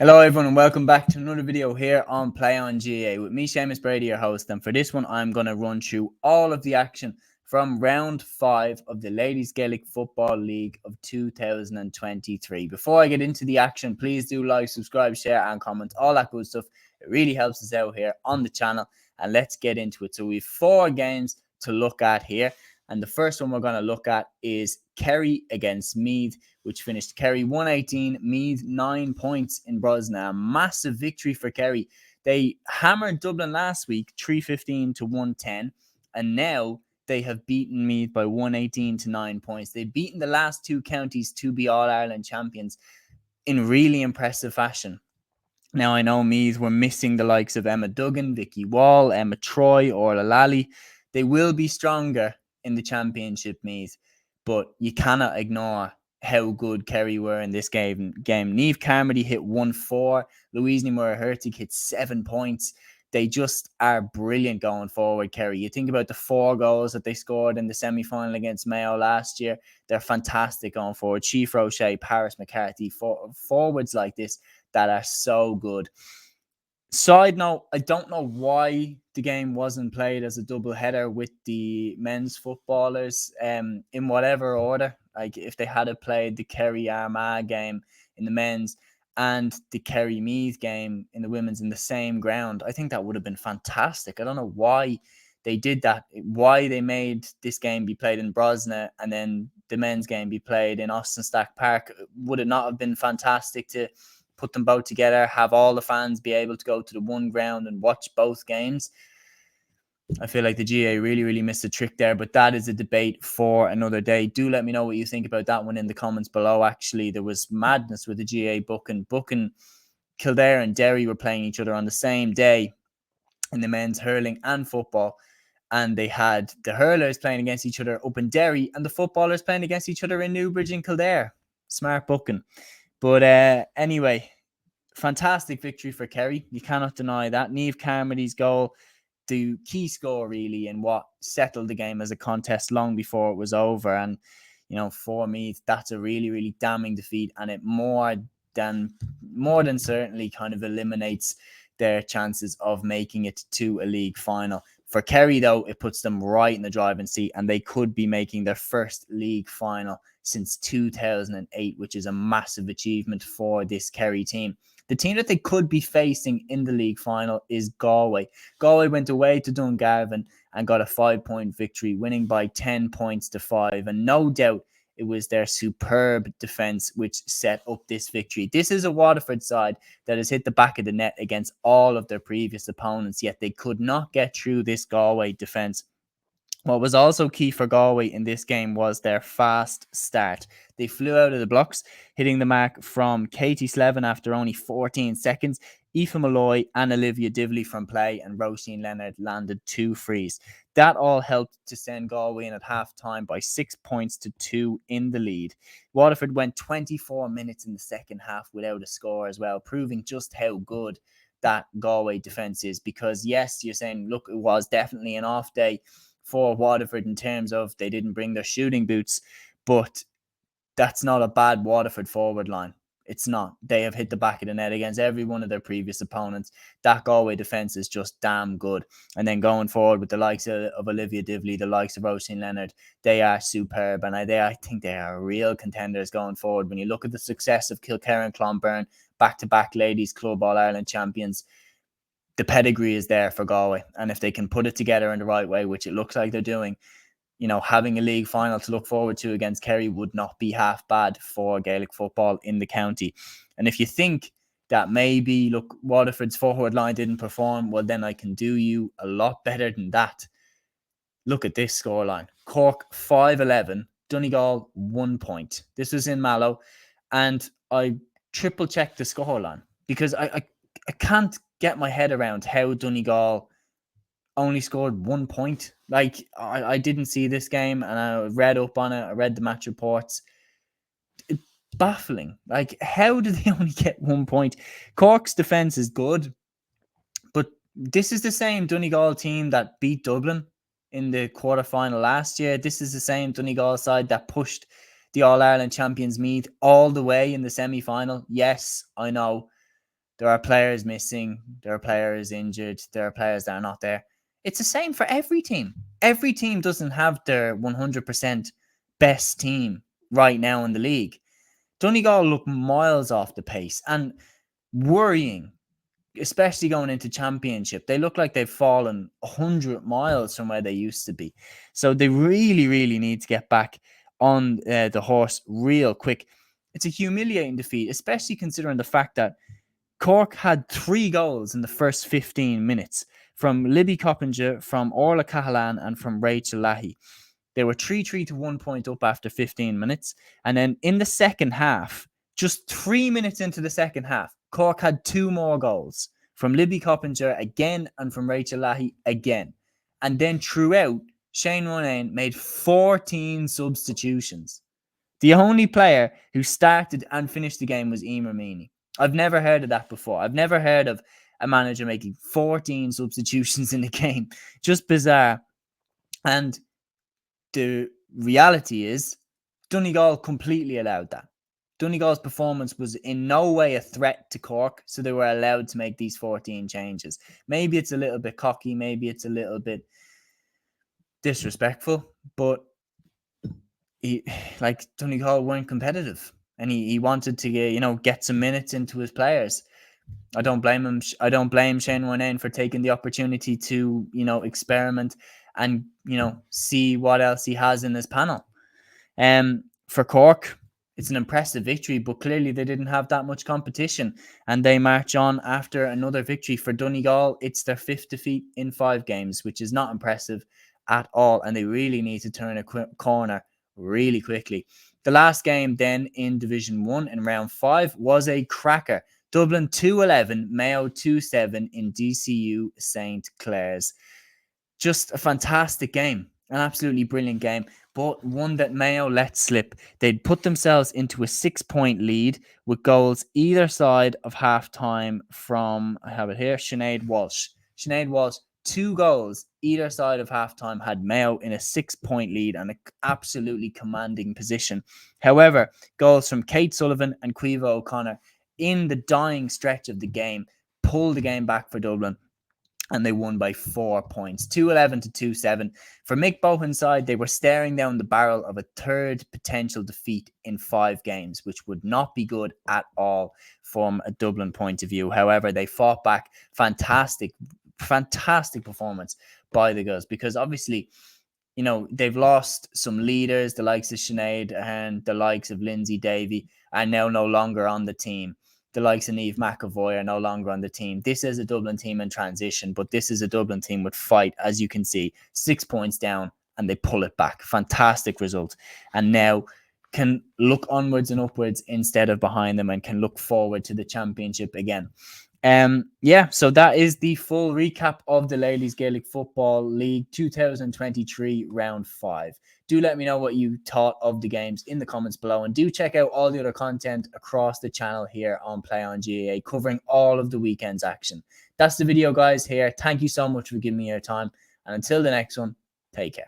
Hello everyone and welcome back to another video here on Play on GAA with me, Seamus Brady, your host. And for this one, I'm going to run through all of the action from round 5 of the Ladies Gaelic Football League of 2023. Before I get into the action, please do like, subscribe, share and comment, all that good stuff. It really helps us out here on the channel, and let's get into it. So we have 4 games to look at here, and the first one we're going to look at is Kerry against Meath, which finished Kerry 118, Meath 9 points in Brosna. A massive victory for Kerry. They hammered Dublin last week 315 to 110, and now they have beaten Meath by 118 to 9 points. They've beaten the last 2 counties to be All-Ireland champions in really impressive fashion. Now, I know Meath were missing the likes of Emma Duggan, Vicky Wall, Emma Troy, Orla Lally. They will be stronger in the championship, Meath, but you cannot ignore how good Kerry were in this game. Niamh Carmody hit 1-4. Louise Nimura-Hertig hit 7 points. They just are brilliant going forward, Kerry. You think about the 4 goals that they scored in the semi-final against Mayo last year. They're fantastic going forward. Chief Roche, Paris McCarthy, forwards like this that are so good. Side note, I don't know why the game wasn't played as a double header with the men's footballers in whatever order. Like if they had played the Kerry Armagh game in the men's and the Kerry Meath game in the women's in the same ground, I think that would have been fantastic. I don't know why they did that, why they made this game be played in Brosna and then the men's game be played in Austin Stack Park. Would it not have been fantastic to put them both together, have all the fans be able to go to the one ground and watch both games? I feel like the GAA really missed a trick there, but that is a debate for another day. Do let me know what you think about that one in the comments below. Actually, there was madness with the GAA booking. Kildare and Derry were playing each other on the same day in the men's hurling and football, and they had the hurlers playing against each other up in Derry and the footballers playing against each other in Newbridge and Kildare. Smart booking. But anyway, fantastic victory for Kerry. You cannot deny that. Niamh Carmody's goal, the key score really, and what settled the game as a contest long before it was over. And, you know, for Meath, that's a really damning defeat, and it more than certainly kind of eliminates their chances of making it to a league final. For Kerry, though, it puts them right in the driving seat, and they could be making their first league final since 2008, which is a massive achievement for this Kerry team. The team that they could be facing in the league final is Galway. Galway went away to Dungarvan and got a 5-point victory, winning by 10 points to 5. And no doubt it was their superb defence which set up this victory. This is a Waterford side that has hit the back of the net against all of their previous opponents, yet they could not get through this Galway defence. What was also key for Galway in this game was their fast start. They flew out of the blocks, hitting the mark from Katie Slevin after only 14 seconds. Aoife Malloy and Olivia Divley from play, and Roisin Leonard landed 2 frees. That all helped to send Galway in at half-time by 6 points to 2 in the lead. Waterford went 24 minutes in the second half without a score as well, proving just how good that Galway defence is. Because yes, you're saying, look, it was definitely an off day for Waterford in terms of they didn't bring their shooting boots, but that's not a bad Waterford forward line. It's not. They have hit the back of the net against every one of their previous opponents. That Galway defence is just damn good. And then going forward with the likes of Olivia Divley, the likes of Roisin Leonard, they are superb. And I think they are real contenders going forward. When you look at the success of Kilkerran Clonberne, back-to-back Ladies Club All-Ireland champions, the pedigree is there for Galway. And if they can put it together in the right way, which it looks like they're doing, you know, having a league final to look forward to against Kerry would not be half bad for Gaelic football in the county. And if you think that maybe, look, Waterford's forward line didn't perform, well, then I can do you a lot better than that. Look at this scoreline. Cork 5-11, Donegal 1 point. This was in Mallow, and I triple checked the scoreline because I can't get my head around how Donegal only scored 1 point. Like, I didn't see this game, and I read up on it. I read the match reports. It's baffling. Like, how did they only get 1 point? Cork's defence is good, but this is the same Donegal team that beat Dublin in the quarterfinal last year. This is the same Donegal side that pushed the All-Ireland champions Meath all the way in the semi-final. Yes, I know There are players missing. There are players injured. There are players that are not there. It's the same for every team. Every team doesn't have their 100% best team right now in the league. Donegal look miles off the pace and worrying, especially going into championship. They look like they've fallen 100 miles from where they used to be. So they really, really need to get back on the horse real quick. It's a humiliating defeat, especially considering the fact that Cork had 3 goals in the first 15 minutes from Libby Coppinger, from Orla Cahalan, and from Rachel Lahey. They were 3-3 to 1 point up after 15 minutes. And then in the second half, just 3 minutes into the second half, Cork had 2 more goals from Libby Coppinger again and from Rachel Lahey again. And then throughout, Shane Ronayne made 14 substitutions. The only player who started and finished the game was Emer Meany. I've never heard of that before. I've never heard of a manager making 14 substitutions in a game. Just bizarre. And the reality is Donegal completely allowed that. Donegal's performance was in no way a threat to Cork, so they were allowed to make these 14 changes. Maybe it's a little bit cocky, maybe it's a little bit disrespectful, but Donegal weren't competitive, and he wanted to get some minutes into his players. I don't blame him. I don't blame Shane Ronayne for taking the opportunity to experiment and see what else he has in his panel. For Cork, it's an impressive victory, but clearly they didn't have that much competition, and they march on after another victory. For Donegal, it's their 5th defeat in 5 games, which is not impressive at all, and they really need to turn a corner really quickly. The last game then in Division 1 in round 5 was a cracker. Dublin 2-11, Mayo 2-7 in DCU St. Clair's. Just a fantastic game, an absolutely brilliant game, but one that Mayo let slip. They'd put themselves into a 6-point lead with goals either side of halftime from, I have it here, Sinead Walsh. Sinead Walsh, 2 goals either side of halftime had Mayo in a 6-point lead and an absolutely commanding position. However, goals from Kate Sullivan and Quiva O'Connor in the dying stretch of the game pulled the game back for Dublin, and they won by 4 points, 2-11 to 2-7. For Mick Bohan's side, they were staring down the barrel of a 3rd potential defeat in 5 games, which would not be good at all from a Dublin point of view. However, they fought back. Fantastic performance by the girls, because obviously, they've lost some leaders. The likes of Sinead and the likes of Lindsay Davey are now no longer on the team. The likes of Niamh McAvoy are no longer on the team. This is a Dublin team in transition, but this is a Dublin team with fight, as you can see. 6 points down, and they pull it back. Fantastic result. And now can look onwards and upwards instead of behind them, and can look forward to the championship again. So that is the full recap of the Ladies Gaelic Football League 2023 round 5. Do let me know what you thought of the games in the comments below, and do check out all the other content across the channel here on Play on GAA, covering all of the weekend's action. That's the video, guys, here. Thank you so much for giving me your time, and until the next one, take care.